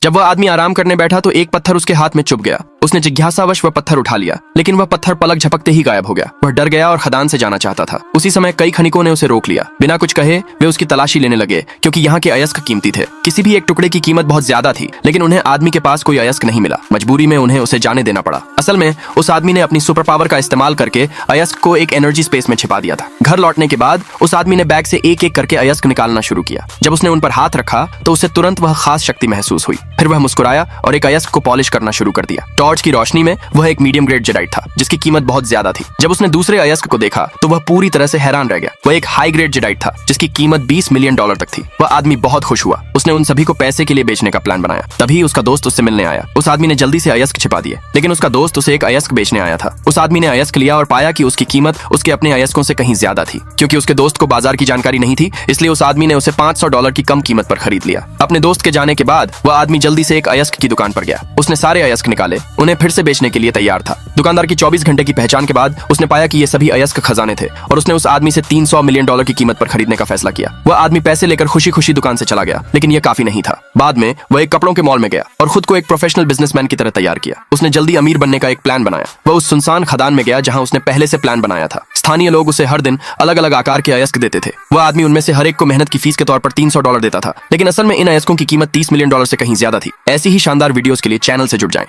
जब वह आदमी आराम करने बैठा तो एक पत्थर उसके हाथ में चुभ गया। उसने जिज्ञासावश वह पत्थर उठा लिया, लेकिन वह पत्थर पलक झपकते ही गायब हो गया। वह डर गया और खदान से जाना चाहता था। उसी समय कई खनिकों ने उसे रोक लिया। बिना कुछ कहे वे उसकी तलाशी लेने लगे, क्योंकि यहाँ के अयस्क कीमती थे। किसी भी एक टुकड़े की कीमत बहुत ज्यादा थी, लेकिन उन्हें आदमी के पास कोई अयस्क नहीं मिला। मजबूरी में उन्हें उसे जाने देना पड़ा। असल में उस आदमी ने अपनी सुपर पावर का इस्तेमाल करके अयस्क को एक एनर्जी स्पेस में छिपा दिया था। घर लौटने के बाद उस आदमी ने बैग से एक एक करके अयस्क निकालना शुरू किया। जब उसने उन पर हाथ रखा तो उसे तुरंत वह खास शक्ति महसूस हुई। फिर वह मुस्कुराया और एक अयस्क को पॉलिश करना शुरू कर दिया। टॉर्च की रोशनी में वह एक मीडियम ग्रेड जेडाइट था, जिसकी कीमत बहुत ज्यादा थी। जब उसने दूसरे अयस्क को देखा तो वह पूरी तरह से हैरान रह गया। वह एक हाई ग्रेड जेडाइट था, जिसकी कीमत $20 मिलियन तक थी। वह आदमी बहुत खुश हुआ। उसने उन सभी को पैसे के लिए बेचने का प्लान बनाया। तभी उसका दोस्त उससे मिलने आया। उस आदमी ने जल्दी से अयस्क छिपा दिए, लेकिन उसका दोस्त उसे एक अयस्क बेचने आया था। उस आदमी ने अयस्क लिया और पाया कि उसकी कीमत उसके अपने अयस्कों से कहीं ज्यादा थी। क्योंकि उसके दोस्त को बाजार की जानकारी नहीं थी, इसलिए उस आदमी ने उसे $500 की कम कीमत पर खरीद लिया। अपने दोस्त के जाने के बाद वह आदमी जल्दी से एक अयस्क की दुकान पर गया। उसने सारे अयस्क निकाले, उन्हें फिर से बेचने के लिए तैयार था। दुकानदार की 24 घंटे की पहचान के बाद उसने पाया कि ये सभी अयस्क खजाने थे, और उसने उस आदमी से $300 मिलियन की कीमत पर खरीदने का फैसला किया। वह आदमी पैसे लेकर खुशी खुशी दुकान से चला गया, लेकिन यह काफी नहीं था। बाद में वह एक कपड़ों के मॉल में गया और खुद को एक प्रोफेशनल बिजनेसमैन की तरह तैयार किया। उसने जल्दी अमीर बनने का एक प्लान बनाया। वह उस सुनसान खदान में गया जहां उसने पहले से प्लान बनाया था। स्थानीय लोग उसे हर दिन अलग अलग आकार के अयस्क देते थे। वह आदमी उनमें से हर एक को मेहनत की फीस के तौर पर $300 देता था, लेकिन असल में इन अयस्कों की कीमत $30 मिलियन से कहीं ज्यादा थी। ऐसी ही शानदार वीडियोस के लिए चैनल से जुड़ जाएं।